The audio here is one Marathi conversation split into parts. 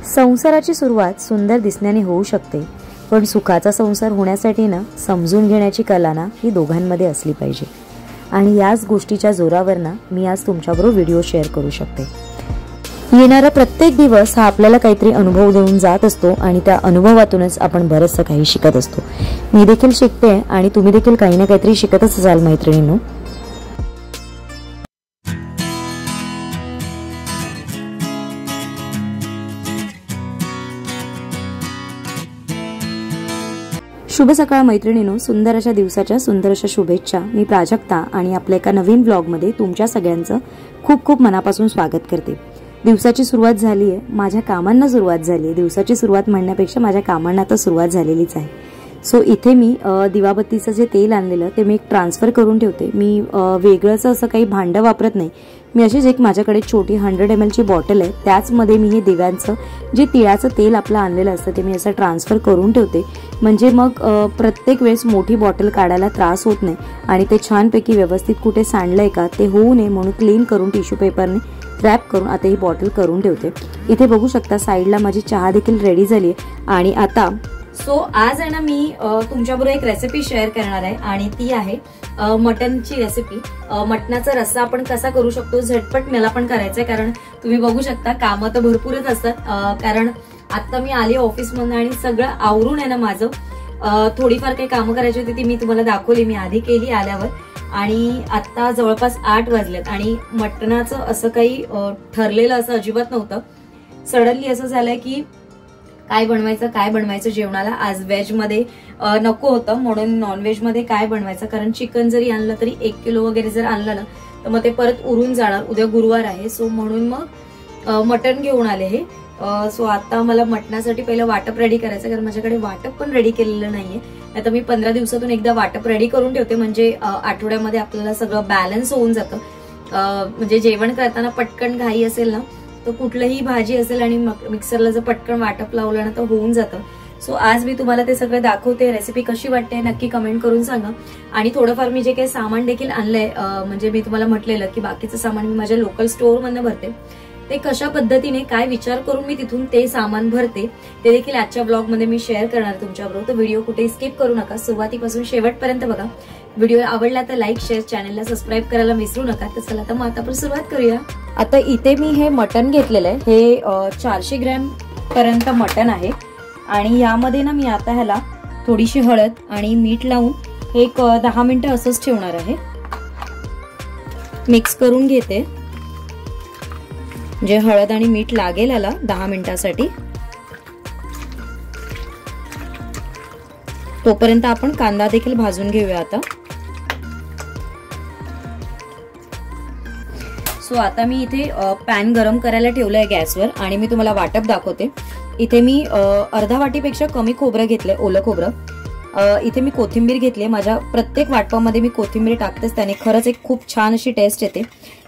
संसाराची सुरुवात सुंदर दिसण्याने होऊ शकते, पण सुखाचा संसार होण्यासाठी ना समजून घेण्याची कला ना ही दोघांमध्ये असली पाहिजे। आणि याच गोष्टीच्या जोरावर ना मी आज तुमच्याबरोबर व्हिडिओ शेअर करू शकते। येणारा प्रत्येक दिवस हा आपल्याला काहीतरी अनुभव देऊन जात असतो आणि त्या अनुभवातूनच आपण बरंचसं काही शिकत असतो। मी देखील शिकते आणि तुम्ही देखील काही ना काहीतरी शिकतच असाल मैत्रिणींनो। शुभ सकाळ मैत्रिणींनो। सुंदर अशा दिवसाच्या सुंदर अशा शुभेच्छा। मी प्राजक्ता आणि आपल्या एका नवीन ब्लॉग मध्ये तुमच्या सगळ्यांचं खूप खूप मनापासून स्वागत करते। दिवसाची सुरुवात झाली आहे, माझ्या कामांना सुरुवात झाली आहे। दिवसाची सुरुवात म्हणण्यापेक्षा माझ्या कामांना आता सुरुवात झालेलीच आहे। सो इथे मी दिवाबत्तीचं जे तेल आणलेलं ते मी एक ट्रान्सफर करून ठेवते। मी वेगळंच असं काही भांडं वापरत नाही। मी अशीच एक माझ्याकडे छोटी 100 ml ची बॉटल आहे, त्याचमध्ये मी हे दिव्यांचं जे तिळाचं तेल आपलं आणलेलं असतं ते मी असं ट्रान्सफर करून ठेवते। म्हणजे मग प्रत्येक वेळेस मोठी बॉटल काढायला त्रास होत नाही आणि ते छानपैकी व्यवस्थित कुठे सांडलंय का ते होऊ नये म्हणून क्लीन करून टिश्यू पेपरने रॅप करून आता ही बॉटल करून ठेवते। इथे बघू शकता साईडला माझी चहा देखील रेडी झाली आहे। आणि आता आज आहे ना मी तुमच्याबरोबर एक रेसिपी शेअर करणार आहे आणि ती आहे मटनची रेसिपी। मटणाचा रस्सा आपण कसा करू शकतो झटपट मला पण करायचा आहे, कारण तुम्ही बघू शकता कामं तर भरपूरच असतात। कारण आता मी आले ऑफिस मधून आणि सगळं आवरून आहे ना माझं थोडीफार काही कामं करायची होती ती मी तुम्हाला दाखवली, मी आधी केली आल्यावर। आणि आता जवळपास 8 वाजलेत आणि मटणाचं असं काही ठरलेलं असं अजिबात नव्हतं। सडनली असं झालंय की काय बनवायचं जेवणाला। आज व्हेज मध्ये नको होतं म्हणून नॉन व्हेज मध्ये काय बनवायचं, कारण चिकन जरी आणलं तरी 1 किलो वगैरे जर आणलं ना तर मग ते परत उरून जाणार। उद्या गुरुवार आहे, सो म्हणून मग मटण घेऊन आले हे। सो आता मला मटणासाठी पहिलं वाटप रेडी करायचं, कारण माझ्याकडे वाटप पण रेडी केलेलं नाहीये। आता मी 15 दिवसातून एकदा वाटप रेडी करून ठेवते, म्हणजे आठवड्यामध्ये आपल्याला सगळं बॅलन्स होऊन जातं। म्हणजे जेवण करताना पटकन घाई असेल ना तर कुठलीही भाजी असेल आणि मिक्सरला जर पटकन वाटप लावलं ना तर होऊन जातं। सो आज मी तुम्हाला ते सगळं दाखवते। रेसिपी कशी वाटते नक्की कमेंट करून सांगा। आणि थोडंफार मी जे काही सामान देखील आणलंय, म्हणजे मी तुम्हाला म्हटलेलं की बाकीचं सामान मी माझ्या लोकल स्टोअर मधनं भरते, ते कशा पद्धतीने काय विचार करून मी तिथून ते सामान भरते ते देखील आजच्या ब्लॉग मध्ये मी शेअर करणार तुमच्याबरोबर। तर व्हिडिओ कुठे स्किप करू नका, सुरुवातीपासून शेवटपर्यंत बघा। व्हिडिओ आवडला तर लाईक शेअर, चॅनलला सबस्क्राईब करायला विसरू नका। तर चला तर मग आता आपण सुरुवात करूया। आता इथे मी हे मटण घेतलेलं आहे, हे 400 ग्रॅम पर्यंत मटण आहे आणि यामध्ये ना मी आता ह्याला थोडीशी हळद आणि मीठ लावून एक 10 मिनिटं असंच ठेवणार आहे। मिक्स करून घेते, जे हळद आणि मीठ लागेल याला 10 मिनिटांसाठी। तोपर्यंत आपण कांदा देखील भाजून घेऊया आता। सो आता मी इथे पॅन गरम करायला ठेवलंय गॅसवर आणि मी तुम्हाला वाटप दाखवते। इथे मी अर्धा वाटीपेक्षा कमी खोबरं घेतलंय, ओलं खोबरं। इथे मी कोथिंबीर घेतली, माझ्या प्रत्येक वाटपामध्ये मी कोथिंबीर टाकतेच, त्याने खरंच एक खूप छान अशी टेस्ट येते।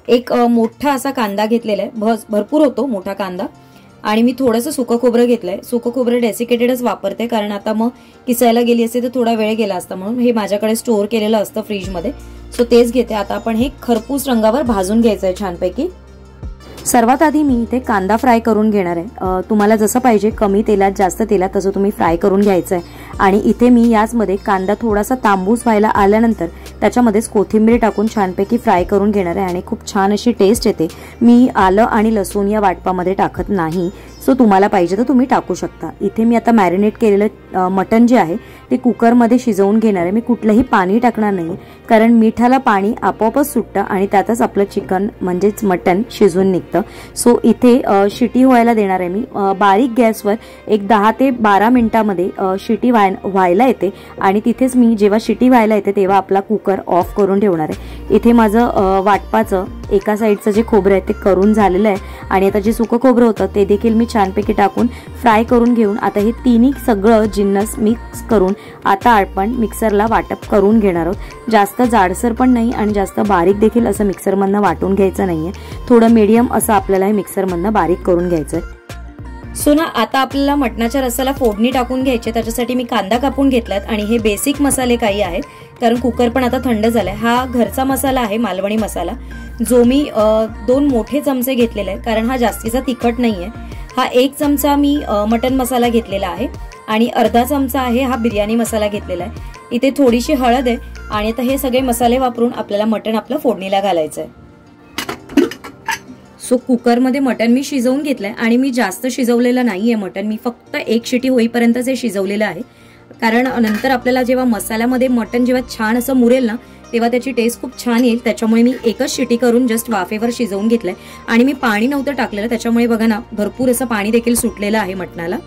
एक मोठा असा कांदा घेतलेला आहे, भरपूर होतो मोठा कांदा। आणि मी थोडंसं सुकं खोबरं घेतलंय। सुकं खोबरं डेसिकेटेडच वापरते, कारण आता मग किसायला गेली असते तर थोडा वेळ गेला असता, म्हणून हे माझ्याकडे स्टोअर केलेलं असतं फ्रीजमध्ये। सो तेच घेते। आता आपण हे खरपूस रंगावर भाजून घ्यायचंय छानपैकी। सर्वात आधी मी इथे कांदा फ्राय करून घेणार आहे। तुम्हाला जसं पाहिजे कमी तेलात जास्त तेलात तसं तुम्ही फ्राय करून घ्यायचं आहे। आणि इथे मी याचमध्ये कांदा थोडासा तांबूस व्हायला आल्यानंतर त्याच्यामध्येच कोथिंबीर टाकून छानपैकी फ्राय करून घेणार आहे आणि खूप छान अशी टेस्ट येते। मी आलं आणि लसूण या वाटपामध्ये टाकत नाही, सो तुम्हाला पाहिजे तर तुम्ही टाकू शकता। इथे मी आता मॅरिनेट केलेलं मटण जे आहे ते कुकरमध्ये शिजवून घेणार आहे। मी कुठलंही पाणी टाकणार नाही, कारण मिठाला पाणी आपोआपच सुटतं आणि त्यातच आपलं चिकन म्हणजेच मटण शिजून निघतं। सो इथे शिटी व्हायला देणार आहे मी बारीक गॅसवर। एक 10 ते 12 मिनिटांमध्ये शिटी व्हायला येते आणि तिथेच मी जेव्हा शिटी व्हायला येते तेव्हा आपला कुकर ऑफ करून ठेवणार आहे। इथे माझं वाटपाचं एका साईडचं जे खोबरं आहे ते करून झालेलं आहे आणि आता जे सुकं खोबरं होतं ते देखील मी छानपैकी टाकून फ्राय करून घेऊन आता हे तिन्ही सगळं जिन्नस मिक्स करून आता आपण मिक्सरला वाटप करून घेणार आहोत। जास्त जाडसर पण नाही आणि जास्त बारीक देखील असं मिक्सरमधनं वाटून घ्यायचं नाहीये, थोडं मीडियम असं आपल्याला हे मिक्सरमधनं बारीक करून घ्यायचं। सो ना आता आपल्याला मटणाच्या रस्स्याला फोडणी टाकून घ्यायची, त्याच्यासाठी मी कांदा कापून घेतलात आणि हे बेसिक मसाले काही आहेत, कारण कुकर पण आता थंड झालाय। हा घरचा मसाला आहे, मालवणी मसाला, जो मी 2 मोठे चमचे घेतलेले आहे, कारण हा जास्तीचा तिखट नाहीये। हा 1 चमचा मी मटन मसाला घेतलेला आहे आणि अर्धा चमचा आहे हा बिर्याणी मसाला घेतलेला आहे. इथे थोडीशी हळद आहे आणि आता हे सगळे मसाले वापरून आपल्याला मटन आपलं फोडणीला घालायचं आहे. सो कुकरमध्ये मटन मी शिजवून घेतलंय आणि मी जास्त शिजवलेलं नाहीये मटन, मी फक्त 1 शिटी होईपर्यंतच हे शिजवलेलं आहे. कारण नंतर आपल्याला जेव्हा मसाल्यामध्ये मटन जेव्हा छान असं मुरेल ना तेव्हा त्याची टेस्ट खूप छान येईल. त्याच्यामुळे मी 1च शिटी करून जस्ट वाफेवर शिजवून घेतलंय आणि मी पाणी नव्हतं टाकलेलं, त्याच्यामुळे बघा ना भरपूर असं पाणी देखील सुटलेलं आहे मटणाला.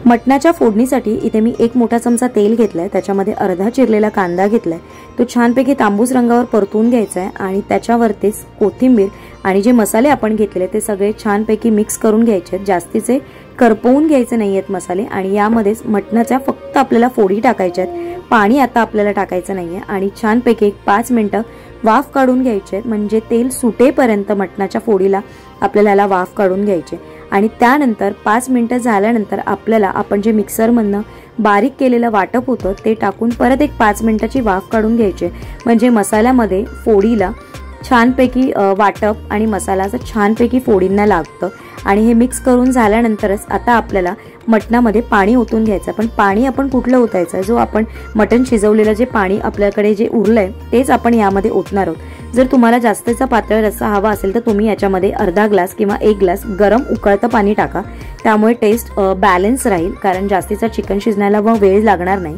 मटणाच्या फोडणीसाठी इथे मी 1 मोठा चमचा तेल घेतलाय, त्याच्यामध्ये अर्धा चिरलेला कांदा घेतलाय, तो छानपैकी तांबूस रंगावर परतून घ्यायचा आहे आणि त्याच्यावरतीच कोथिंबीर आणि जे मसाले आपण घेतलेले ते सगळे छानपैकी मिक्स करून घ्यायचे. जास्तीचे करपवून घ्यायचे नाहीयेत मसाले आणि यामध्येच मटणाच्या फक्त आपल्याला फोडी टाकायच्या आहेत. पाणी आता आपल्याला टाकायचं नाहीये आणि छानपैकी 5 मिनिटं वाफ काढून घ्यायचे, म्हणजे तेल सुटेपर्यंत मटणाच्या फोडीला आपल्याला याला वाफ काढून घ्यायचे. आणि त्यानंतर 5 मिनिटं झाल्यानंतर आपल्याला आपण जे मिक्सरमधनं बारीक केलेलं वाटप होतं ते टाकून परत 5 मिनिटाची वाफ काढून घ्यायचे, म्हणजे मसाल्यामध्ये फोडीला छानपैकी वाटप आणि मसाला असं छानपैकी फोडींना लागतं. आणि हे मिक्स करून झाल्यानंतरच आता आपल्याला मटणामध्ये पाणी ओतून घ्यायचं. पण पाणी आपण कुठलं ओतायचं, जो आपण मटण शिजवलेलं जे पाणी आपल्याकडे जे उरलंय तेच आपण यामध्ये ओतणार आहोत. जर तुम्हाला जास्तीचा पातळ रस्सा हवा असेल तर तुम्ही याच्यामध्ये अर्धा ग्लास किंवा 1 ग्लास गरम उकळतं पाणी टाका, त्यामुळे टेस्ट बॅलन्स राहील, कारण जास्तीचा चिकन शिजण्याला वेळ लागणार नाही.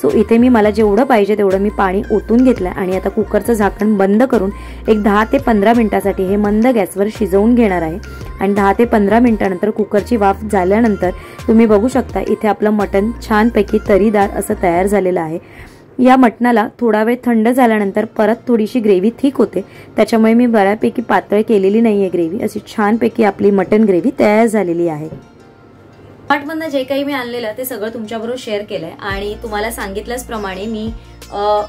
सो इथे मला जेवढं पाहिजे तेवढं मी पाणी ओतून घेतलंय आणि आता कुकरचं झाकण बंद करून 10 ते 15 मिनिटासाठी हे मंद गॅसवर शिजवून घेणार आहे. आणि 10 ते 15 मिनिटानंतर कुकरची वाफ झाल्यानंतर तुम्ही बघू शकता इथे आपलं मटण छानपैकी तरीदार असं तयार झालेलं आहे. या मटणाला थोडा वेळ थंड झाल्यानंतर परत थोडीशी ग्रेव्ही थिक होते, त्याच्यामुळे मी बऱ्यापैकी पातळ केलेली नाहीये ग्रेव्ही, अशी छानपैकी आपली मटण ग्रेव्ही तयार झालेली आहे. मार्टमधनं जे काही मी आणलेलं ते सगळं तुमच्याबरोबर शेअर केलंय आणि तुम्हाला सांगितल्याप्रमाणे मी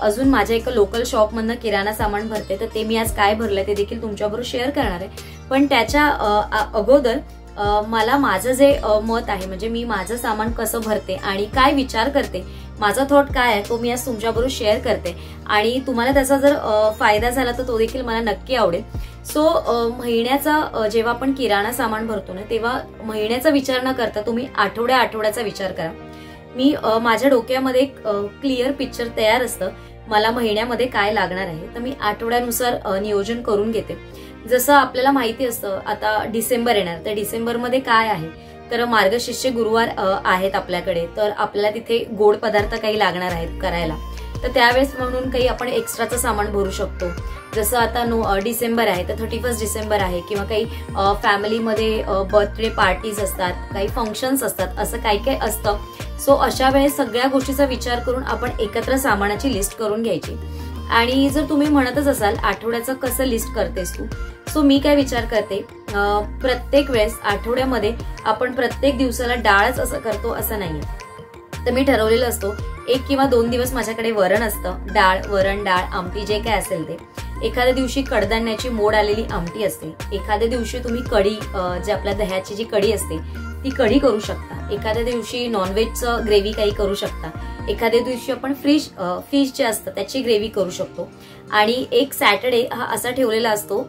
अजून माझ्या एका लोकल शॉपमधनं किराणा सामान भरते, तर ते मी आज काय भरलंय ते देखील तुमच्याबरोबर शेअर करणार आहे. पण त्याच्या अगोदर मला माझं जे मत आहे, म्हणजे मी माझं सामान कसं भरते आणि काय विचार करते, माझा थॉट काय आहे तो मी आज तुमच्याबरोबर शेअर करते आणि तुम्हाला त्याचा जर फायदा झाला तर तो देखील मला नक्की आवडेल. सो महिन्याचा जेव्हा आपण किराणा सामान भरतो ना तेव्हा महिन्याचा विचार न करता तुम्ही आठवड्याचा विचार करा. मी माझ्या डोक्यामध्ये एक क्लिअर पिक्चर तयार असतं मला महिन्यामध्ये काय लागणार आहे, तर मी आठवड्यानुसार नियोजन करून घेते. जसं आपल्याला माहिती असतं आता डिसेंबर येणार, तर डिसेंबरमध्ये काय आहे, तर मार्गशीर्ष गुरुवार आहेत आपल्याकडे, तर आपल्याला तिथे गोड पदार्थ काही लागणार आहेत करायला, तर त्यावेळेस म्हणून काही आपण एक्स्ट्राचं सामान भरू शकतो. जसं आता डिसेंबर आहे तर 31 डिसेंबर आहे किंवा काही फॅमिलीमध्ये बर्थडे पार्टीज असतात, काही फंक्शन्स असतात, असं काही काही असतं. सो अशा वेळेस सगळ्या गोष्टीचा विचार करून आपण एकत्र सामानाची लिस्ट करून घ्यायची. आणि जर तुम्ही म्हणतच असाल आठवड्याचं कसं लिस्ट करतेस तू, सो मी काय विचार करते, प्रत्येक वेळेस आठवड्यामध्ये आपण प्रत्येक दिवसाला डाळच असं करतो असं नाहीये. तर मी ठरवलेलं असतो 1 किंवा 2 दिवस माझ्याकडे वरण असतं, वरण डाळ आमटी जे काय असेल ते. एखाद्या दिवशी कडधान्याची मोड आलेली आमटी असते, एखाद्या दिवशी तुम्ही कढी जे आपल्या दह्याची जी कढी असते ती कढी करू शकता, एखाद्या दिवशी नॉनव्हेजचं ग्रेव्ही काही करू शकता, एखाद्या दिवशी आपण फिश जे असतं त्याची ग्रेव्ही करू शकतो. आणि एक सॅटर्डे हा असा ठेवलेला असतो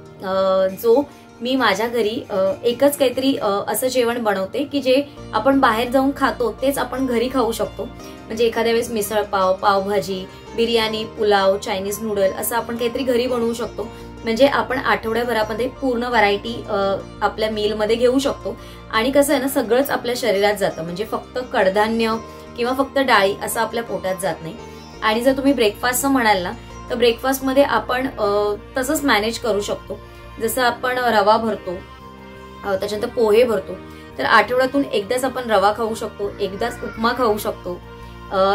जो मी माझ्या घरी एकच काहीतरी असं जेवण बनवते की जे आपण बाहेर जाऊन खातो तेच आपण घरी खाऊ शकतो. म्हणजे एखाद्या वेळेस मिसळ पाव, पावभाजी, बिर्याणी, पुलाव, चायनीज नूडल असं आपण काहीतरी घरी बनवू शकतो. म्हणजे आपण आठवड्याभरामध्ये पूर्ण व्हरायटी आपल्या मीलमध्ये घेऊ शकतो. आणि कसं आहे ना, सगळंच आपल्या शरीरात जातं, म्हणजे फक्त कडधान्य किंवा फक्त डाळी असं आपल्या पोटात जात नाही. आणि जर तुम्ही ब्रेकफास्टचं म्हणाल ना तर ब्रेकफास्टमध्ये आपण तसंच मॅनेज करू शकतो. जसं आपण रवा भरतो, त्याच्यानंतर पोहे भरतो, तर आठवड्यातून एकदाच आपण रवा खाऊ शकतो, एकदाच उपमा खाऊ शकतो,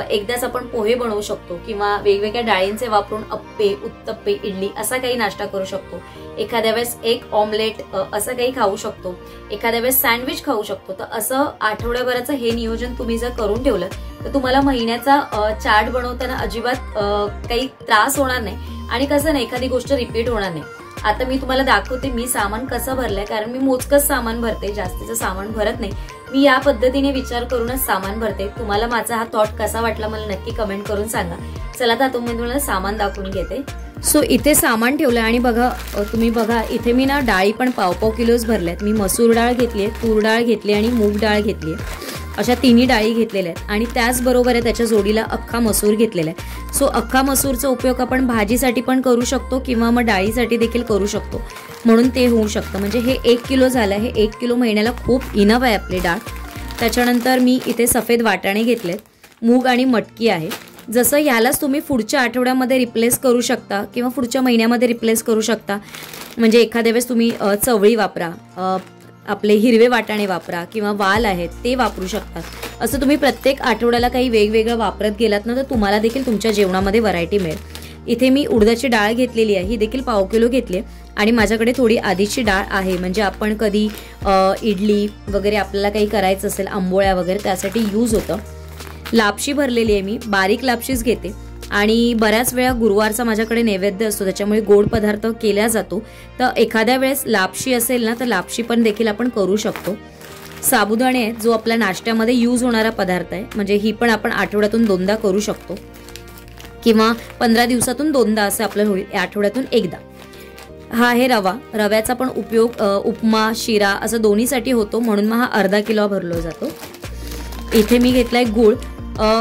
एकदाच आपण पोहे बनवू शकतो किंवा वेगवेगळ्या डाळींचे वापरून अप्पे, उत्तप्पे, इडली असा काही नाश्ता करू शकतो. एखाद्या वेळेस एक ऑमलेट असं काही खाऊ शकतो, एखाद्या वेळेस सँडविच खाऊ शकतो. तर असं आठवड्याभराचं हे नियोजन तुम्ही जर करून ठेवलं तर तुम्हाला महिन्याचा चार्ट बनवताना अजिबात काही त्रास होणार नाही आणि कसं नाही एखादी गोष्ट रिपीट होणार नाही. आता मी तुम्हाला दाखवते मी सामान कसं भरलंय, कारण मी मोजकच सामान भरते, जास्तीचं सामान भरत नाही. मी या पद्धतीने विचार करूनच सामान भरते. तुम्हाला माझा हा थॉट कसा वाटला मला नक्की कमेंट करून सांगा. चला आता तुम्हाला सामान दाखवून घेते. सो इथे सामान ठेवलं आणि बघा तुम्ही बघा इथे मी ना डाळी पण पाव किलोच भरल्यात. मी मसूर डाळ घेतली आहे, तूर डाळ घेतली आणि मूग डाळ घेतली आहे. अशा तिन्ही डाळी घेतलेल्या आहेत आणि त्याचबरोबर आहे त्याच्या जोडीला अख्खा मसूर घेतलेला आहे. सो अख्खा मसूरचा उपयोग आपण भाजीसाठी पण करू शकतो किंवा मग डाळीसाठी देखील करू शकतो, म्हणून ते होऊ शकतं. म्हणजे हे 1 किलो झालं. हे 1 किलो महिन्याला खूप इनफ आहे आपली डाळ. त्याच्यानंतर मी इथे सफेद वाटाणे घेतलेत, मूग आणि मटकी आहे. जसं ह्यालाच तुम्ही पुढच्या आठवड्यामध्ये रिप्लेस करू शकता किंवा पुढच्या महिन्यामध्ये रिप्लेस करू शकता. म्हणजे एखाद्या वेळेस तुम्ही चवळी वापरा, आपले हिरवे वाटाणे वापरा किंवा वाल आहेत ते वापरू शकता. असं तुम्ही प्रत्येक आठवड्याला काही वेगवेगळं वापरत गेलात ना तर तुम्हाला देखील तुमच्या जेवणामध्ये व्हरायटी मिळेल. इथे मी उडदाची डाळ घेतलेली आहे, ही देखील पाव किलो घेतली आणि माझ्याकडे थोडी आधीची डाळ आहे. म्हणजे आपण कधी इडली वगैरे आपल्याला काही करायचं असेल, आंबोळ्या वगैरे त्यासाठी यूज होतं. लापशी भरलेली आहे, मी बारीक लापशीच घेते आणि बऱ्याच वेळा गुरुवारचा माझ्याकडे नैवेद्य असतो त्याच्यामुळे गोड पदार्थ केला जातो. तर एखाद्या वेळेस लापशी असेल ना तर लापशी पण देखील आपण करू शकतो. साबुदाणे आहेत, जो आपल्या नाश्त्यामध्ये यूज होणारा पदार्थ आहे. म्हणजे ही पण आपण आठवड्यातून 2दा करू शकतो किंवा 15 दिवसातून 2दा असं आपलं होईल, आठवड्यातून 1दा. हा आहे रवा. रव्याचा पण उपयोग उपमा, शिरा असं दोन्हीसाठी होतो, म्हणून मग हा अर्धा किलो भरलो जातो. इथे मी घेतलाय गूळ.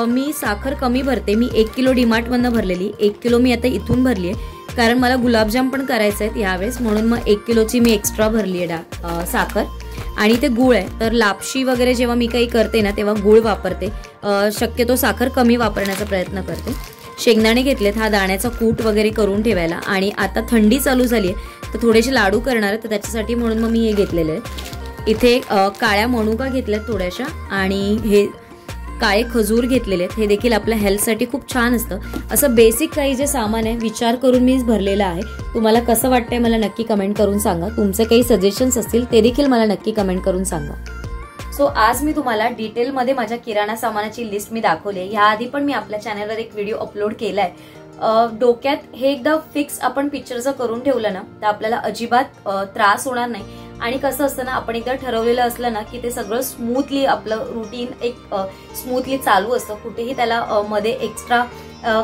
मी साखर कमी भरते. मी 1 किलो डीमार्टमधनं भरलेली, 1 किलो मी आता इथून भरली आहे कारण मला गुलाबजाम पण करायचे आहेत यावेळेस, म्हणून मग 1 किलोची मी एक्स्ट्रा भरली आहे साखर. आणि ते गूळ आहे, तर लापशी वगैरे जेव्हा मी काही करते ना तेव्हा गूळ वापरते. शक्यतो साखर कमी वापरण्याचा प्रयत्न करते. शेंगदाणे घेतलेत, हा दाण्याचा कूट वगैरे करून ठेवायला. आणि आता थंडी चालू झाली आहे तर थोडेसे लाडू करणार आहे, तर त्याच्यासाठी म्हणून मग मी हे घेतलेले आहे. इथे काळ्या मनुका घेतल्यात थोड्याशा आणि हे काळे खजूर घेतलेले आहेत. हे देखील आपल्या हेल्थसाठी खूप छान असतं. असं बेसिक काही जे सामान आहे विचार करून मी भरलेलं आहे. तुम्हाला कसं वाटतंय मला नक्की कमेंट करून सांगा. तुमचे काही सजेशन्स असतील ते देखील मला नक्की कमेंट करून सांगा. सो आज मी तुम्हाला डिटेलमध्ये माझ्या किराणा सामानाची लिस्ट मी दाखवली. याआधी पण मी आपल्या चॅनलवर एक व्हिडिओ अपलोड केलाय. डोक्यात हे एकदा फिक्स आपण पिक्चरचं करून ठेवलं ना तर आपल्याला अजिबात त्रास होणार नाही. आणि कसं असतं ना, आपण एकदा ठरवलेलं असलं ना की ते सगळं स्मूथली आपलं रुटीन एक स्मूथली चालू असतं. कुठेही त्याला मध्ये एक्स्ट्रा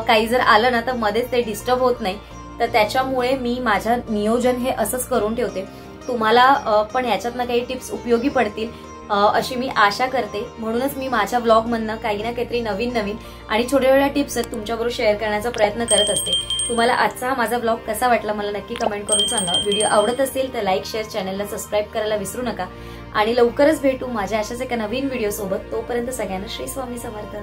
काही जर आलं ना तर मध्येच ते डिस्टर्ब होत नाही. तर त्याच्यामुळे मी माझं नियोजन हे असंच करून ठेवते. तुम्हाला पण याच्यातनं काही टिप्स उपयोगी पडतील अशी मी आशा करते. म्हणूनच मी माझ्या ब्लॉगमधनं काही ना काहीतरी नवीन आणि छोट्या टिप्स तुमच्याबरोबर शेअर करण्याचा प्रयत्न करत असते. तुम्हाला आजचा हा माझा ब्लॉग कसा वाटला मला नक्की कमेंट करून सांगा. व्हिडिओ आवडत असेल तर लाईक, शेअर, चॅनलला सबस्क्राईब करायला विसरू नका. आणि लवकरच भेटू माझ्या अशाच एका नवीन व्हिडिओ सोबत. तोपर्यंत सगळ्यांना श्री स्वामी समर्थ.